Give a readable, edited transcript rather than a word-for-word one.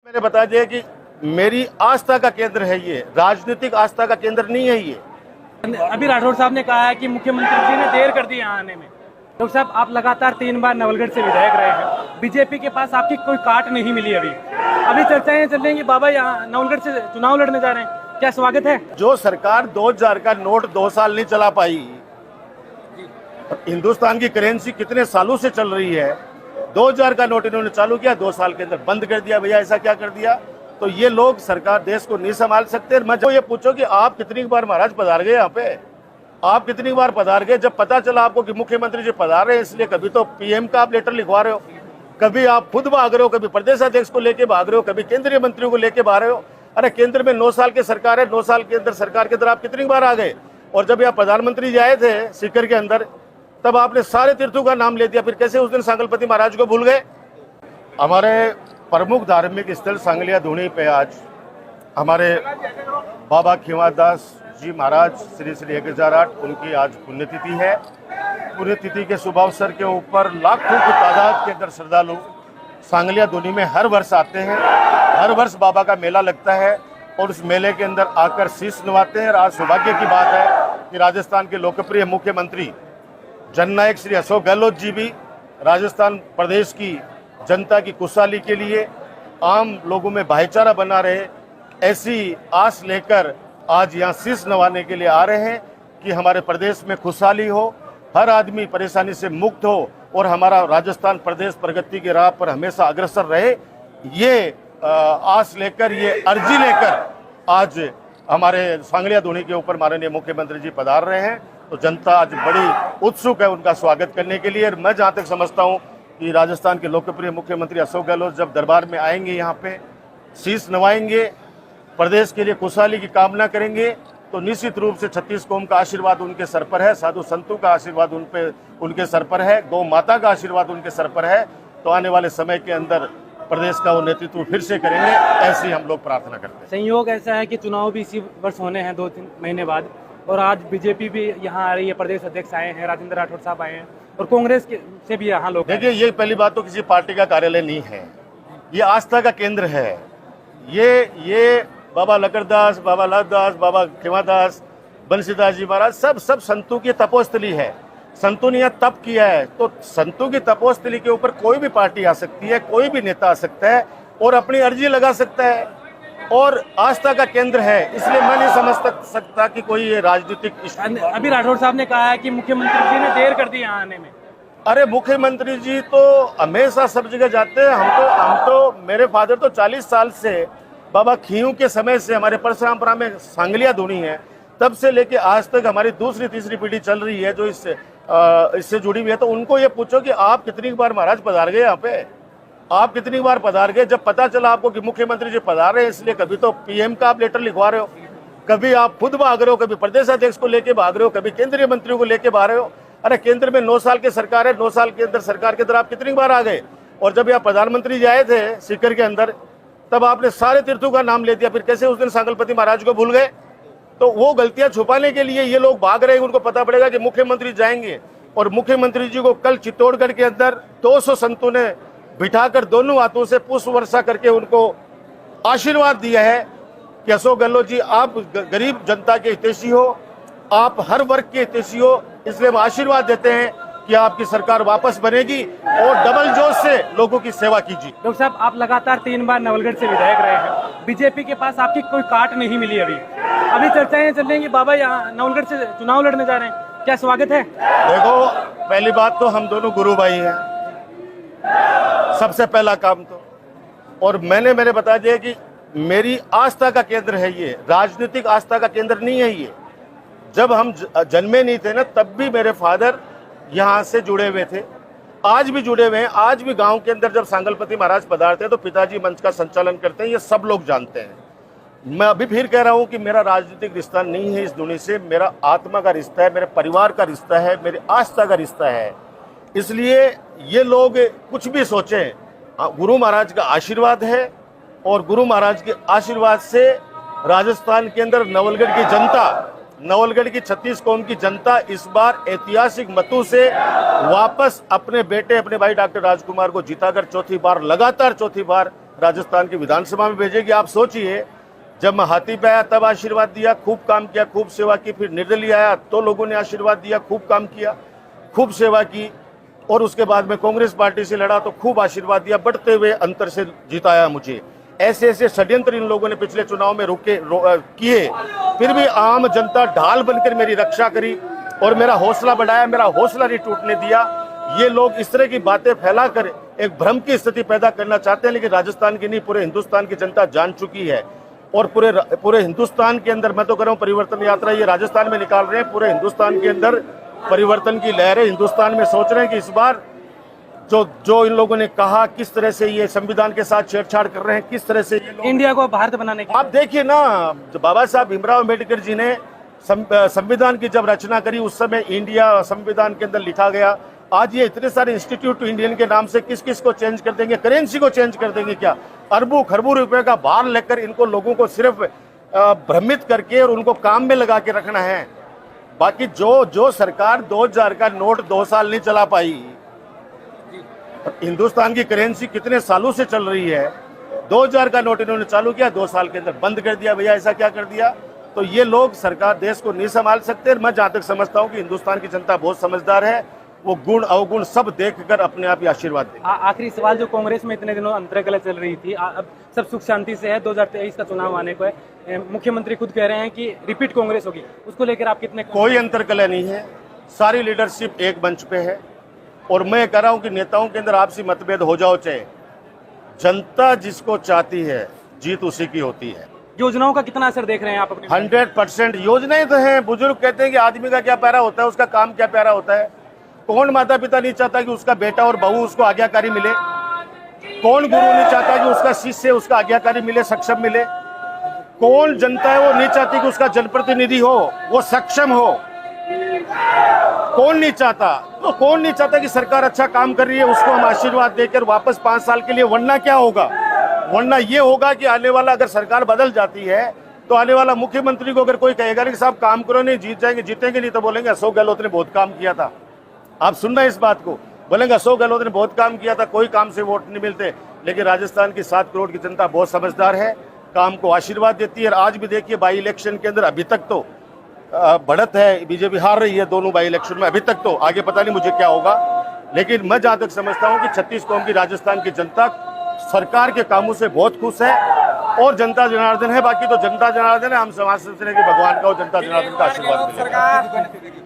मैंने बता दिया कि मेरी आस्था का केंद्र है, ये राजनीतिक आस्था का केंद्र नहीं है ये। अभी राठौड़ साहब ने कहा है कि मुख्यमंत्री जी ने देर कर दी यहाँ आने में। डॉक्टर साहब, आप लगातार 3 बार नवलगढ़ से विधायक रहे हैं, बीजेपी के पास आपकी कोई काट नहीं मिली। अभी चर्चाएं चल रही हैं कि बाबा यहाँ नवलगढ़ से चुनाव लड़ने जा रहे हैं, क्या स्वागत है? जो सरकार 2000 का नोट 2 साल नहीं चला पाई, हिंदुस्तान की करेंसी कितने सालों से चल रही है, 2000 का नोट इन्होंने चालू किया, 2 साल के अंदर बंद कर दिया। भैया ऐसा क्या कर दिया? तो ये लोग सरकार देश को नहीं संभाल सकते। मैं जो ये पूछो कि आप कितनी बार महाराज पधार गए यहाँ पे, आप कितनी बार पधार गए? जब पता चला आपको कि मुख्यमंत्री जी पधार रहे हैं, इसलिए कभी तो पीएम का आप लेटर लिखवा रहे हो, कभी आप खुद भाग रहे हो, कभी प्रदेश अध्यक्ष को लेके भाग रहे हो, कभी केंद्रीय मंत्रियों को लेके भाग रहे हो। अरे केंद्र में 9 साल की सरकार है, 9 साल के अंदर सरकार के अंदर आप कितनी बार आ गए? और जब यहाँ प्रधानमंत्री जी आए थे सीकर के अंदर, तब आपने सारे तीर्थों का नाम ले दिया, फिर कैसे उस दिन सांगलपति महाराज को भूल गए? हमारे प्रमुख धार्मिक स्थल सांगलिया धूनी पे आज हमारे बाबा खींवादास जी महाराज श्री श्री 1008 उनकी आज पुण्यतिथि है। पुण्यतिथि के शुभ अवसर के ऊपर लाखों की तादाद के अंदर श्रद्धालु सांगलिया धूनी में हर वर्ष आते हैं। हर वर्ष बाबा का मेला लगता है और उस मेले के अंदर आकर शीश नवाते हैं। और आज सौभाग्य की बात है कि राजस्थान के लोकप्रिय मुख्यमंत्री जननायक श्री अशोक गहलोत जी भी राजस्थान प्रदेश की जनता की खुशहाली के लिए, आम लोगों में भाईचारा बना रहे, ऐसी आस लेकर आज यहाँ शीश नवाने के लिए आ रहे हैं कि हमारे प्रदेश में खुशहाली हो, हर आदमी परेशानी से मुक्त हो और हमारा राजस्थान प्रदेश प्रगति की राह पर हमेशा अग्रसर रहे। ये आस लेकर, ये अर्जी लेकर आज हमारे सांगलिया धूनी के ऊपर माननीय मुख्यमंत्री जी पधार रहे हैं। तो जनता आज बड़ी उत्सुक है उनका स्वागत करने के लिए। और मैं जहाँ तक समझता हूँ कि राजस्थान के लोकप्रिय मुख्यमंत्री अशोक गहलोत जब दरबार में आएंगे, यहाँ पे शीश नवाएंगे, प्रदेश के लिए खुशहाली की कामना करेंगे, तो निश्चित रूप से 36 कौम का आशीर्वाद उनके सर पर है, साधु संतों का आशीर्वाद उनके सर पर है, गौ माता का आशीर्वाद उनके सर पर है। तो आने वाले समय के अंदर प्रदेश का वो नेतृत्व फिर से करेंगे, ऐसी हम लोग प्रार्थना करते हैं। संयोग ऐसा है कि चुनाव भी इसी वर्ष होने हैं 2-3 महीने बाद, और आज बीजेपी भी यहाँ आ रही है, प्रदेश अध्यक्ष आए हैं, राजेंद्र राठौड़ साहब आए हैं, और कांग्रेस से भी यहाँ लोग। देखिए, ये पहली बात तो किसी पार्टी का कार्यालय नहीं है, ये आस्था का केंद्र है। ये बाबा लकड़दास, बाबा लालदास, बाबा खींवादास, बंसीदास जी महाराज सब संतों की तपोस्थली है। संतों ने यहाँ तप किया है, तो संतों की तपोस्थली के ऊपर कोई भी पार्टी आ सकती है, कोई भी नेता आ सकता है और अपनी अर्जी लगा सकता है, और आस्था का केंद्र है। इसलिए मैं नहीं समझ सकता कि कोई ये राजनीतिक। अभी राठौड़ साहब ने कहा है कि मुख्यमंत्री जी ने देर कर दी यहाँ आने में। अरे मुख्यमंत्री जी तो हमेशा सब जगह जाते हैं। हम तो मेरे फादर तो 40 साल से बाबा खींव के समय से हमारे परशुरामपुरा में सांगलिया धूनी है, तब से लेके आज तक हमारी दूसरी तीसरी पीढ़ी चल रही है जो इससे जुड़ी हुई है। तो उनको ये पूछो कि आप कितनी बार महाराज पधार गए यहाँ पे, आप कितनी बार पधार गए? जब पता चला आपको कि मुख्यमंत्री जी पधार रहे हैं, इसलिए कभी तो पीएम का आप लेटर लिखवा रहे हो, कभी आप खुद भाग रहे हो, कभी प्रदेश अध्यक्ष को लेके भाग रहे हो, कभी केंद्रीय मंत्रियों को लेके भाग रहे हो। अरे केंद्र में 9 साल की सरकार है, 9 साल के अंदर सरकार के अंदर आप कितनी बार आ गए? और जब यहाँ प्रधानमंत्री जी आए थे सीकर के अंदर, तब आपने सारे तीर्थों का नाम ले दिया, फिर कैसे उस दिन सांगलपति महाराज को भूल गए? तो वो गलतियां छुपाने के लिए ये लोग भाग रहे हैं। उनको पता पड़ेगा कि मुख्यमंत्री जाएंगे, और मुख्यमंत्री जी को कल चित्तौड़गढ़ के अंदर 200 संतों ने बिठाकर दोनों हाथों से पुष्प वर्षा करके उनको आशीर्वाद दिया है कि अशोक गहलोत जी, आप गरीब जनता के हितैषी हो, आप हर वर्ग के हितैषी हो, इसलिए हम आशीर्वाद देते हैं कि आपकी सरकार वापस बनेगी और डबल जोश से लोगों की सेवा कीजिए। डॉक्टर साहब, आप लगातार 3 बार नवलगढ़ से विधायक रहे हैं, बीजेपी के पास आपकी कोई काट नहीं मिली। अभी चर्चाएं चल रही हैं कि बाबा यहाँ नवलगढ़ से चुनाव लड़ने जा रहे हैं, क्या स्वागत है? देखो, पहली बात तो हम दोनों गुरु भाई हैं, सबसे पहला काम तो। और मैंने बता दिया कि मेरी आस्था का केंद्र है ये, राजनीतिक आस्था का केंद्र नहीं है ये। जब हम जन्मे नहीं थे ना, तब भी मेरे फादर यहाँ से जुड़े हुए थे, आज भी जुड़े हुए हैं। आज भी गांव के अंदर जब सांगलपति महाराज पधारते हैं तो पिताजी मंच का संचालन करते हैं, ये सब लोग जानते हैं। मैं अभी फिर कह रहा हूँ कि मेरा राजनीतिक रिश्ता नहीं है इस दुनिया से, मेरा आत्मा का रिश्ता है, मेरे परिवार का रिश्ता है, मेरी आस्था का रिश्ता है। इसलिए ये लोग कुछ भी सोचें, गुरु महाराज का आशीर्वाद है, और गुरु महाराज के आशीर्वाद से राजस्थान के अंदर नवलगढ़ की जनता, नवलगढ़ की 36 कौम की जनता इस बार ऐतिहासिक मतों से वापस अपने बेटे, अपने भाई डॉक्टर राजकुमार को जिताकर लगातार चौथी बार राजस्थान की विधानसभा में भेजेगी। आप सोचिए, जब मैं हाथी पे आया तब आशीर्वाद दिया, खूब काम किया, खूब सेवा की। फिर निर्दलीय आया तो लोगों ने आशीर्वाद दिया, खूब काम किया, खूब सेवा की। और उसके बाद में कांग्रेस पार्टी से लड़ा तो खूब आशीर्वाद दिया, बढ़ते हुए अंतर से जिताया मुझे। ऐसे ऐसे षड्यंत्र इन लोगों ने पिछले चुनाव में किए, फिर भी आम जनता ढाल बनकर मेरी रक्षा करी और मेरा हौसला बढ़ाया, मेरा हौसला नहीं टूटने दिया। ये लोग इस तरह की बातें फैलाकर एक भ्रम की स्थिति पैदा करना चाहते हैं, लेकिन राजस्थान की नहीं, पूरे हिंदुस्तान की जनता जान चुकी है। और पूरे हिंदुस्तान के अंदर, मैं तो कह रहा हूँ, परिवर्तन यात्रा ये राजस्थान में निकाल रहे हैं। पूरे हिंदुस्तान के अंदर परिवर्तन की लहरें हिंदुस्तान में सोच रहे हैं कि इस बार जो इन लोगों ने कहा, किस तरह से ये संविधान के साथ छेड़छाड़ कर रहे हैं, किस तरह से ये लोग इंडिया को भारत बनाने की। आप देखिए ना, बाबा साहब भीमराव अम्बेडकर जी ने संविधान की जब रचना करी, उस समय इंडिया संविधान के अंदर लिखा गया। आज ये इतने सारे इंस्टीट्यूट इंडियन के नाम से किस किस को चेंज कर देंगे, करेंसी को चेंज कर देंगे क्या? अरबों खरबों रुपए का भार लेकर इनको लोगों को सिर्फ भ्रमित करके और उनको काम में लगा के रखना है। बाकी जो सरकार 2000 का नोट 2 साल नहीं चला पाई, हिंदुस्तान की करेंसी कितने सालों से चल रही है। 2000 का नोट इन्होंने चालू किया, 2 साल के अंदर बंद कर दिया। भैया ऐसा क्या कर दिया? तो ये लोग सरकार देश को नहीं संभाल सकते। मैं जहां तक समझता हूं कि हिंदुस्तान की जनता बहुत समझदार है, वो गुण अवगुण सब देखकर अपने आप ही आशीर्वाद दे। आखिरी सवाल, जो कांग्रेस में इतने दिनों अंतर्कलह चल रही थी, अब सब सुख शांति से है, 2023 का चुनाव आने को है, मुख्यमंत्री खुद कह रहे हैं कि रिपीट कांग्रेस होगी, उसको लेकर आप कितने? कोई अंतर्कलह नहीं है, सारी लीडरशिप एक मंच पे है। और मैं कह रहा हूं कि नेताओं के अंदर आपसी मतभेद हो जाओ चाहे, जनता जिसको चाहती है जीत उसी की होती है। योजनाओं का कितना असर देख रहे हैं आप अपने? 100% योजनाएं तो हैं। बुजुर्ग कहते हैं कि आदमी का क्या प्यारा होता है, उसका काम क्या प्यारा होता है। कौन माता पिता नहीं चाहता कि उसका बेटा और बहू उसको आज्ञाकारी मिले? कौन गुरु नहीं चाहता कि उसका शिष्य उसका आज्ञाकारी मिले, सक्षम मिले? कौन जनता है वो नहीं चाहती कि उसका जनप्रतिनिधि हो वो सक्षम हो? कौन नहीं चाहता? तो कौन नहीं चाहता कि सरकार अच्छा काम कर रही है उसको हम आशीर्वाद देकर वापस 5 साल के लिए? वरना क्या होगा? वरना ये होगा कि आने वाला, अगर सरकार बदल जाती है तो आने वाला मुख्यमंत्री को अगर कोई कहेगा कि साहब काम करो, नहीं जीत जाएंगे, जीतेंगे नहीं, तो बोलेंगे अशोक गहलोत ने बहुत काम किया था। आप सुनना इस बात को, बोलेंगे अशोक गहलोत ने बहुत काम किया था, कोई काम से वोट नहीं मिलते। लेकिन राजस्थान की 7 करोड़ की जनता बहुत समझदार है, काम को आशीर्वाद देती है। आज भी देखिए बाई इलेक्शन के अंदर अभी तक तो बढ़त है, बीजेपी हार रही है दोनों बाई इलेक्शन में अभी तक। तो आगे पता नहीं मुझे क्या होगा, लेकिन मैं जहां तक समझता हूं कि 36 कौम की राजस्थान की जनता सरकार के कामों से बहुत खुश है और जनता जनार्दन है। बाकी तो जनता जनार्दन है, हम समाज से कि भगवान का और जनता जनार्दन का आशीर्वाद मिलेगा।